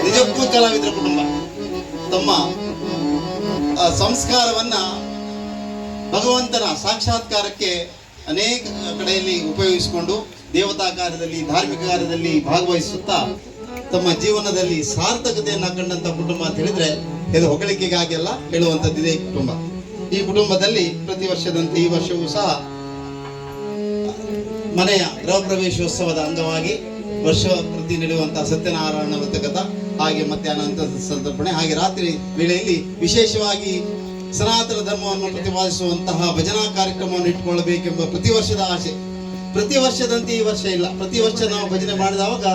ನಿಜಕ್ಕೂ ಕಲಾವಿದರ ಕುಟುಂಬ ತಮ್ಮ ಸಂಸ್ಕಾರವನ್ನ ಭಗವಂತನ ಸಾಕ್ಷಾತ್ಕಾರಕ್ಕೆ ಅನೇಕ ಕಡೆಯಲ್ಲಿ ಉಪಯೋಗಿಸಿಕೊಂಡು ದೇವತಾ ಕಾರ್ಯದಲ್ಲಿ, ಧಾರ್ಮಿಕ ಕಾರ್ಯದಲ್ಲಿ ಭಾಗವಹಿಸುತ್ತಾ ತಮ್ಮ ಜೀವನದಲ್ಲಿ ಸಾರ್ಥಕತೆಯನ್ನ ಕಂಡಂತ ಕುಟುಂಬ ಅಂತ ಹೇಳಿದ್ರೆ ಇದು ಹೊಗಳಿಕೆಗಾಗಿ ಅಲ್ಲ, ಹೇಳುವಂತದ್ದು ಇದೇ ಕುಟುಂಬ. ಈ ಕುಟುಂಬದಲ್ಲಿ ಪ್ರತಿ ವರ್ಷದಂತೆ ಈ ವರ್ಷವೂ ಸಹ ಮನೆಯ ಗೃಹ ಪ್ರವೇಶೋತ್ಸವದ ಅಂಗವಾಗಿ ವರ್ಷ ಪ್ರತಿ ನಡೆಯುವಂತಹ ಸತ್ಯನಾರಾಯಣ ವ್ರತಕಥ, ಹಾಗೆ ಮಧ್ಯಾಹ್ನ ಸಂತರ್ಪಣೆ, ಹಾಗೆ ರಾತ್ರಿ ವೇಳೆಯಲ್ಲಿ ವಿಶೇಷವಾಗಿ ಸನಾತನ ಧರ್ಮವನ್ನು ಪ್ರತಿಪಾದಿಸುವಂತಹ ಭಜನಾ ಕಾರ್ಯಕ್ರಮವನ್ನು ಇಟ್ಟುಕೊಳ್ಳಬೇಕೆಂಬ ಪ್ರತಿ ವರ್ಷದ ಆಸೆ. ಪ್ರತಿ ವರ್ಷದಂತೆ ಈ ವರ್ಷ ಇಲ್ಲ. ಪ್ರತಿ ವರ್ಷ ನಾವು ಭಜನೆ ಮಾಡಿದವಾಗ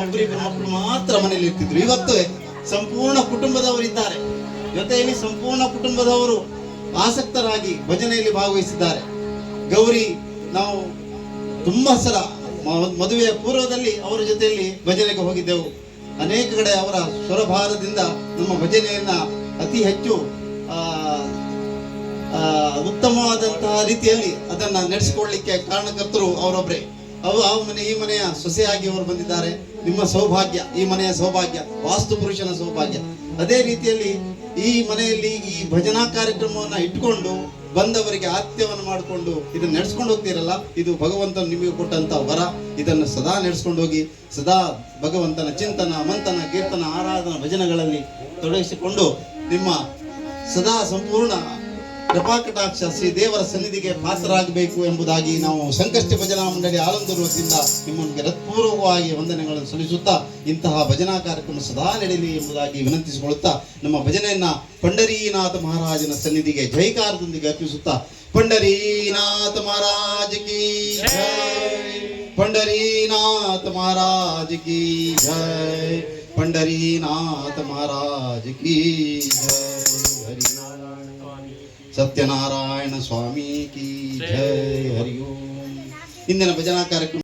ಒಬ್ಬರಿಬ್ಬರು ಮಕ್ಕಳು ಮಾತ್ರ ಮನೆಯಲ್ಲಿ ಇರ್ತಿದ್ರು. ಇವತ್ತು ಸಂಪೂರ್ಣ ಕುಟುಂಬದವರು ಇದ್ದಾರೆ, ಜೊತೆಯಲ್ಲಿ ಸಂಪೂರ್ಣ ಕುಟುಂಬದವರು ಆಸಕ್ತರಾಗಿ ಭಜನೆಯಲ್ಲಿ ಭಾಗವಹಿಸಿದ್ದಾರೆ. ಗೌರಿ ನಾವು ತುಂಬಾ ಸಲ ಮದುವೆಯ ಪೂರ್ವದಲ್ಲಿ ಅವರ ಜೊತೆಯಲ್ಲಿ ಭಜನೆಗೆ ಹೋಗಿದ್ದೆವು. ಅನೇಕ ಕಡೆ ಅವರ ಸ್ವರಭಾರದಿಂದ ನಮ್ಮ ಭಜನೆಯನ್ನ ಅತಿ ಹೆಚ್ಚು ಉತ್ತಮವಾದಂತಹ ರೀತಿಯಲ್ಲಿ ಅದನ್ನ ನಡೆಸಿಕೊಳ್ಳಲಿಕ್ಕೆ ಕಾರಣಕರ್ತರು ಅವರೊಬ್ಬರೇ. ಆ ಮನೆ ಈ ಮನೆಯ ಸೊಸೆಯಾಗಿ ಅವರು ಬಂದಿದ್ದಾರೆ. ನಿಮ್ಮ ಸೌಭಾಗ್ಯ, ಈ ಮನೆಯ ಸೌಭಾಗ್ಯ, ವಾಸ್ತು ಪುರುಷನ ಸೌಭಾಗ್ಯ. ಅದೇ ರೀತಿಯಲ್ಲಿ ಈ ಮನೆಯಲ್ಲಿ ಈ ಭಜನಾ ಕಾರ್ಯಕ್ರಮವನ್ನ ಇಟ್ಕೊಂಡು ಬಂದವರಿಗೆ ಆತಿಥ್ಯವನ್ನು ಮಾಡಿಕೊಂಡು ಇದನ್ನ ನಡೆಸ್ಕೊಂಡು ಹೋಗ್ತೀರಲ್ಲ, ಇದು ಭಗವಂತನ ನಿಮಗೆ ಕೊಟ್ಟಂತ ವರ. ಇದನ್ನು ಸದಾ ನಡೆಸ್ಕೊಂಡು ಹೋಗಿ, ಸದಾ ಭಗವಂತನ ಚಿಂತನ, ಮಂಥನ, ಕೀರ್ತನ, ಆರಾಧನಾ, ಭಜನೆಗಳಲ್ಲಿ ತೊಡಗಿಸಿಕೊಂಡು ನಿಮ್ಮ ಸದಾ ಸಂಪೂರ್ಣ ಕೃಪಾಕಟಾಕ್ಷ ಶ್ರೀ ದೇವರ ಸನ್ನಿಧಿಗೆ ಪಾತ್ರರಾಗಬೇಕು ಎಂಬುದಾಗಿ ನಾವು ಸಂಕಷ್ಟ ಭಜನಾ ಮಂಡಳಿ ಆಲಂದೂರು ವತಿಯಿಂದ ನಿಮ್ಮೊಂದಿಗೆ ಹೃತ್ಪೂರ್ವಕವಾಗಿ ವಂದನೆಗಳನ್ನು ಸಲ್ಲಿಸುತ್ತಾ ಇಂತಹ ಭಜನಾ ಕಾರ್ಯಕ್ರಮ ಸದಾ ನಡೆಯಲಿ ಎಂಬುದಾಗಿ ವಿನಂತಿಸಿಕೊಳ್ಳುತ್ತಾ ನಮ್ಮ ಭಜನೆಯನ್ನ ಪಂಡರೀನಾಥ ಮಹಾರಾಜನ ಸನ್ನಿಧಿಗೆ ಜೈಕಾರದೊಂದಿಗೆ ಅರ್ಪಿಸುತ್ತಾ ಪಂಡರೀನಾಥ ಮಹಾರಾಜ ಕಿ ಜೈ, ಪಂಡರೀನಾಥ ಮಹಾರಾಜ ಕಿ ಜೈ, ಪಂಡರೀನಾಥ ಮಹಾರಾಜ ಕಿ ಜೈ. ಹರಿನಾರಾಯಣ ಸತ್ಯನಾರಾಯಣ ಸ್ವಾಮಿ ಕಿ ಜೈ. ಹರಿ ಓಂ. ಇಂದಿನ ಭಜನಾ ಕಾರ್ಯಕ್ರಮ